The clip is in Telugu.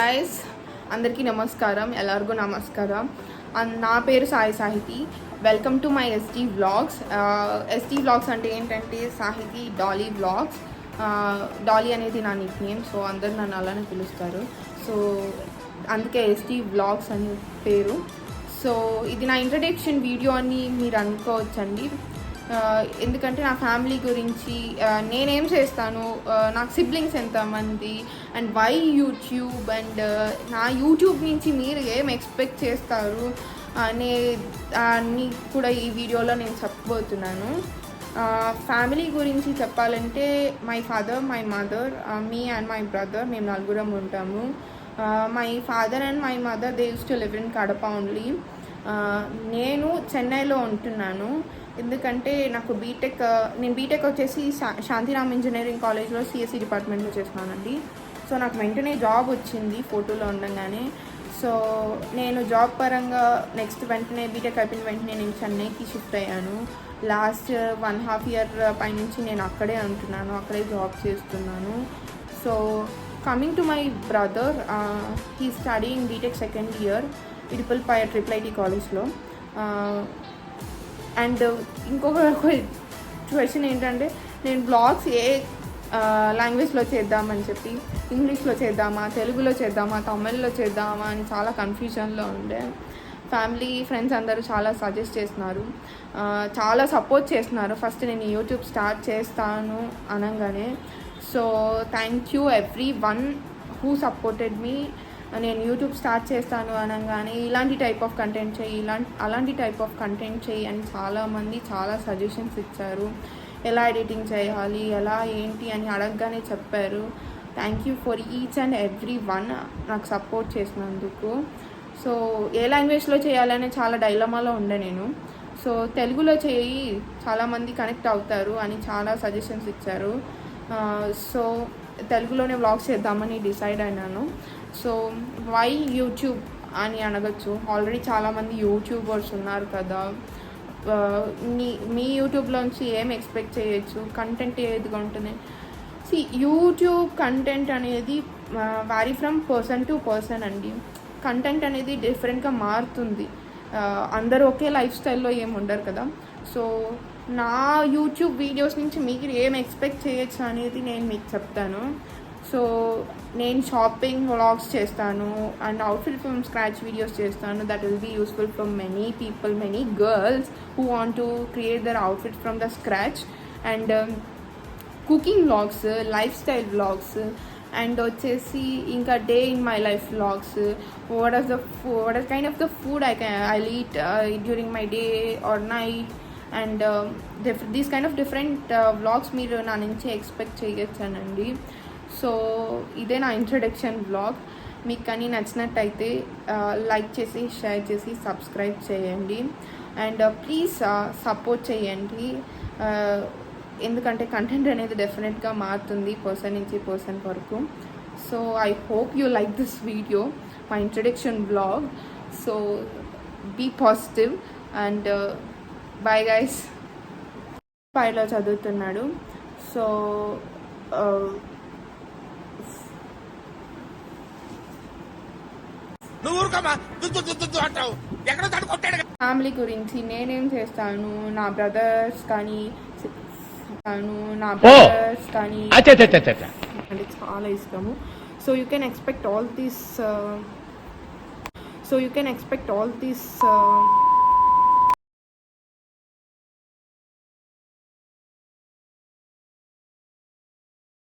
గైస్, అందరికీ నమస్కారం. ఎల్లరిಗೂ నమస్కారం. నా పేరు Sai Sahithi. Welcome to my ST vlogs. ST vlogs అంటే ఏంటంటే సాహితి డాలీ వ్లాగ్స్. డాలీ అనేది నా నిక్ నేమ్, సో అందరు నన్ను అలానే పిలుస్తారు. సో అందుకే ఎస్టీ వ్లాగ్స్ అనే పేరు. సో ఇది నా ఇంట్రడక్షన్ వీడియో అని మీరు అనుకోవచ్చండి. ఎందుకంటే నా ఫ్యామిలీ గురించి, నేనేం చేస్తాను, నాకు సిబ్లింగ్స్ ఎంతమంది, అండ్ వై యూట్యూబ్, అండ్ నా యూట్యూబ్ నుంచి మీరు ఏం ఎక్స్పెక్ట్ చేస్తారు అన్నీ కూడా ఈ వీడియోలో నేను చెప్పబోతున్నాను. ఫ్యామిలీ గురించి చెప్పాలంటే my father, my mother, me and my brother, మేము నలుగురం ఉంటాము. My father and my mother they use to live in Kadapa only. నేను చెన్నైలో ఉంటున్నాను. ఎందుకంటే నాకు నేను బీటెక్ వచ్చేసి శాంతిరామ్ ఇంజనీరింగ్ కాలేజ్లో సిఎస్సి డిపార్ట్మెంట్లో చేస్తున్నానండి. సో నాకు వెంటనే జాబ్ వచ్చింది ఫోటోలో ఉండగానే. సో నేను జాబ్ పరంగా నెక్స్ట్ వెంటనే బీటెక్ అయిపోయిన వెంటనే నేను చెన్నైకి షిఫ్ట్ అయ్యాను. లాస్ట్ 1.5 year పైనుంచి నేను అక్కడే ఉంటున్నాను, అక్కడే జాబ్ చేస్తున్నాను. So coming to my brother, he studying BTech 2nd year Idupulapaya IIIT కాలేజ్లో. అండ్ ఇంకొక క్వశ్చన్ ఏంటంటే, నేను బ్లాగ్స్ ఏ లాంగ్వేజ్లో చేద్దామని చెప్పి, ఇంగ్లీష్లో చేద్దామా, తెలుగులో చేద్దామా, తమిళ్లో చేద్దామా అని చాలా కన్ఫ్యూజన్లో ఉండే. ఫ్యామిలీ ఫ్రెండ్స్ అందరూ చాలా సజెస్ట్ చేస్తున్నారు, చాలా సపోర్ట్ చేస్తున్నారు ఫస్ట్ నేను యూట్యూబ్ స్టార్ట్ చేస్తాను అనగానే. So thank you every one who supported me. నేను యూట్యూబ్ స్టార్ట్ చేస్తాను అనగానే ఇలాంటి టైప్ ఆఫ్ కంటెంట్ చేయి, అలాంటి టైప్ ఆఫ్ కంటెంట్ చేయి అని చాలామంది చాలా సజెషన్స్ ఇచ్చారు. ఎలా ఎడిటింగ్ చేయాలి, ఎలా ఏంటి అని అడగగానే చెప్పారు. Thank you for each and every one నాకు సపోర్ట్ చేసినందుకు. సో ఏ లాంగ్వేజ్లో చేయాలనే చాలా డైలమాలో ఉండే నేను. సో తెలుగులో చేయి, చాలామంది కనెక్ట్ అవుతారు అని చాలా సజెషన్స్ ఇచ్చారు. సో తెలుగులోనే వ్లాగ్స్ చేద్దామని డిసైడ్ అయినాను. సో వై యూట్యూబ్ అని అనగచ్చు, ఆల్రెడీ చాలామంది యూట్యూబర్స్ ఉన్నారు కదా. మీ యూట్యూబ్లోంచి ఏం ఎక్స్పెక్ట్ చేయొచ్చు, కంటెంట్ ఏదిగా ఉంటుంది. యూట్యూబ్ కంటెంట్ అనేది వారీ ఫ్రమ్ పర్సన్ టు పర్సన్ అండి. కంటెంట్ అనేది డిఫరెంట్గా మారుతుంది. అందరూ ఒకే లైఫ్ స్టైల్లో ఏమి ఉండరు కదా. సో నా యూట్యూబ్ వీడియోస్ నుంచి మీకు ఏం ఎక్స్పెక్ట్ చేయొచ్చు అనేది నేను మీకు చెప్తాను. సో నేను షాపింగ్ వ్లాగ్స్ చేస్తాను and outfit from scratch videos చేస్తాను. That will be useful for many people, many girls who want to create their outfit from the scratch. And cooking vlogs, lifestyle vlogs, and వచ్చేసి ఇంకా day in my life vlogs. What is kind of the food I eat during my day or night. And these kind of different vlogs మీరు నా నుంచి ఎక్స్పెక్ట్ చేయొచ్చానండి. సో ఇదే నా ఇంట్రడక్షన్ వ్లాగ్. మీకు కానీ నచ్చినట్టయితే లైక్ చేసి, షేర్ చేసి, సబ్స్క్రైబ్ చేయండి. అండ్ ప్లీజ్ సపోర్ట్ చేయండి. ఎందుకంటే కంటెంట్ అనేది డెఫినెట్గా మారుతుంది పర్సన్ నుంచి పర్సన్ వరకు. So I hope you like this video, my introduction vlog. So be positive and bye guys. పైలో చదువుతున్నాడు. సో ఫ్యామిలీ గురించి నేనేం చేస్తాను, నా బ్రదర్స్ కానీ అంటే చాలా ఇష్టము. So you can expect all this